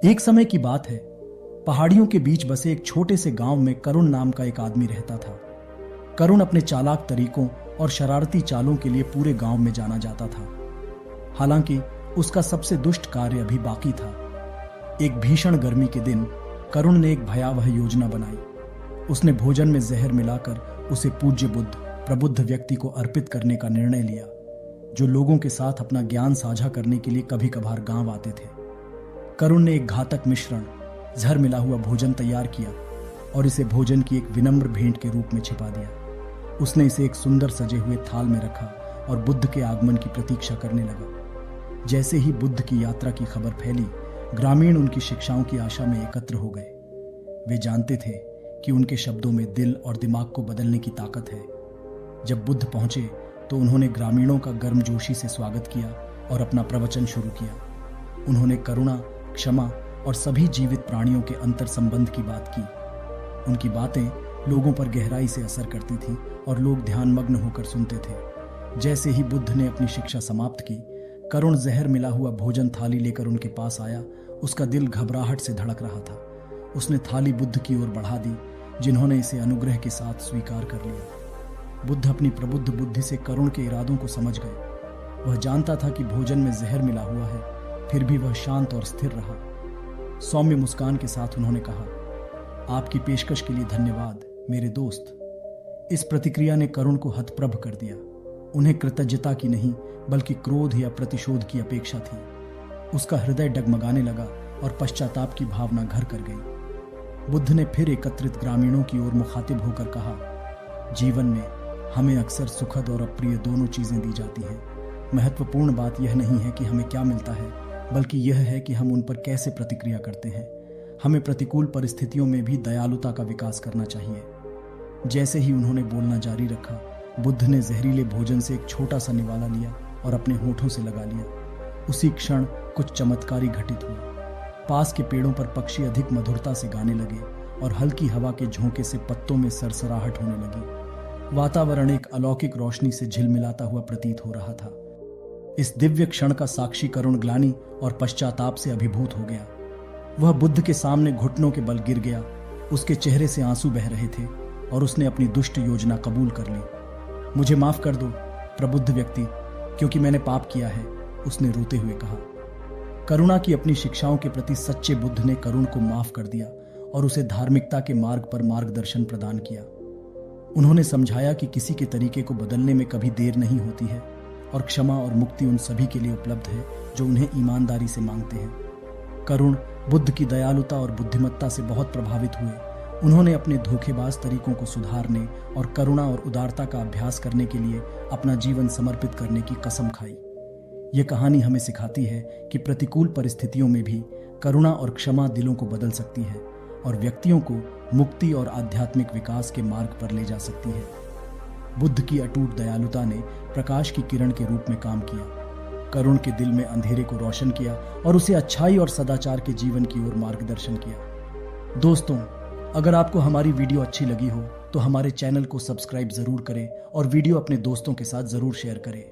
एक समय की बात है, पहाड़ियों के बीच बसे एक छोटे से गांव में करुण नाम का एक आदमी रहता था। करुण अपने चालाक तरीकों और शरारती चालों के लिए पूरे गांव में जाना जाता था। हालांकि उसका सबसे दुष्ट कार्य अभी बाकी था। एक भीषण गर्मी के दिन करुण ने एक भयावह योजना बनाई। उसने भोजन में जहर मिलाकर उसे पूज्य बुद्ध, प्रबुद्ध व्यक्ति को अर्पित करने का निर्णय लिया, जो लोगों के साथ अपना ज्ञान साझा करने के लिए कभी कभार गांव आते थे। करुण ने एक घातक मिश्रण, जहर मिला हुआ भोजन तैयार किया और इसे भोजन की एक विनम्र भेंट के रूप में छिपा दिया। उसने इसे एक सुंदर सजे हुए थाल में रखा और बुद्ध के आगमन की प्रतीक्षा करने लगा। जैसे ही बुद्ध की यात्रा की खबर फैली, ग्रामीण उनकी शिक्षाओं की आशा में एकत्र हो गए। वे जानते थे कि उनके शब्दों में दिल और दिमाग को बदलने की ताकत है। जब बुद्ध पहुंचे तो उन्होंने ग्रामीणों का गर्मजोशी से स्वागत किया और अपना प्रवचन शुरू किया। उन्होंने करुणा, क्षमा और सभी जीवित प्राणियों के अंतर संबंध की बात की। उनकी बातें लोगों पर गहराई से असर करती थीं और लोग ध्यानमग्न होकर सुनते थे। जैसे ही बुद्ध ने अपनी शिक्षा समाप्त की, करुण जहर मिला हुआ भोजन थाली लेकर उनके पास आया। उसका दिल घबराहट से धड़क रहा था। उसने थाली बुद्ध की ओर बढ़ा दी, जिन्होंने इसे अनुग्रह के साथ स्वीकार कर लिया। बुद्ध अपनी प्रबुद्ध बुद्धि से करुण के इरादों को समझ गए। वह जानता था कि भोजन में जहर मिला हुआ है, फिर भी वह शांत और स्थिर रहा। सौम्य मुस्कान के साथ उन्होंने कहा, आपकी पेशकश के लिए धन्यवाद मेरे दोस्त। इस प्रतिक्रिया ने करुण को हतप्रभ कर दिया। उन्हें कृतज्ञता की नहीं बल्कि क्रोध या प्रतिशोध की अपेक्षा थी। उसका हृदय डगमगाने लगा और पश्चाताप की भावना घर कर गई। बुद्ध ने फिर एकत्रित ग्रामीणों की ओर मुखातिब होकर कहा, जीवन में हमें अक्सर सुखद और अप्रिय दोनों चीजें दी जाती हैं। महत्वपूर्ण बात यह नहीं है कि हमें क्या मिलता है, बल्कि यह है कि हम उन पर कैसे प्रतिक्रिया करते हैं। हमें प्रतिकूल परिस्थितियों में भी दयालुता का विकास करना चाहिए। जैसे ही उन्होंने बोलना जारी रखा, बुद्ध ने जहरीले भोजन से एक छोटा सा निवाला लिया और अपने होठों से लगा लिया। उसी क्षण कुछ चमत्कारी घटित हुआ। पास के पेड़ों पर पक्षी अधिक मधुरता से गाने लगे और हल्की हवा के झोंके से पत्तों में सरसराहट होने लगी। वातावरण एक अलौकिक रोशनी से झिलमिलाता हुआ प्रतीत हो रहा था। इस दिव्य क्षण का साक्षी करुण ग्लानि और पश्चाताप से अभिभूत हो गया। वह बुद्ध के सामने घुटनों के बल गिर गया। उसके चेहरे से आंसू बह रहे थे और उसने अपनी दुष्ट योजना कबूल कर ली। मुझे माफ कर दो प्रबुद्ध व्यक्ति, क्योंकि मैंने पाप किया है, उसने रोते हुए कहा। करुणा की अपनी शिक्षाओं के प्रति सच्चे बुद्ध ने करुण को माफ कर दिया और उसे धार्मिकता के मार्ग पर मार्गदर्शन प्रदान किया। उन्होंने समझाया कि किसी के तरीके को बदलने में कभी देर नहीं होती है और क्षमा और मुक्ति उन सभी के लिए उपलब्ध है जो उन्हें ईमानदारी से मांगते हैं। करुण बुद्ध की दयालुता और बुद्धिमत्ता से बहुत प्रभावित हुए। उन्होंने अपने धोखेबाज तरीकों को सुधारने और करुणा और उदारता का अभ्यास करने के लिए अपना जीवन समर्पित करने की कसम खाई। यह कहानी हमें सिखाती है कि प्रतिकूल परिस्थितियों में भी करुणा और क्षमा दिलों को बदल सकती है और व्यक्तियों को मुक्ति और आध्यात्मिक विकास के मार्ग पर ले जा सकती है। बुद्ध की अटूट दयालुता ने प्रकाश की किरण के रूप में काम किया, करुण के दिल में अंधेरे को रोशन किया और उसे अच्छाई और सदाचार के जीवन की ओर मार्गदर्शन किया। दोस्तों, अगर आपको हमारी वीडियो अच्छी लगी हो तो हमारे चैनल को सब्सक्राइब जरूर करें और वीडियो अपने दोस्तों के साथ जरूर शेयर करें।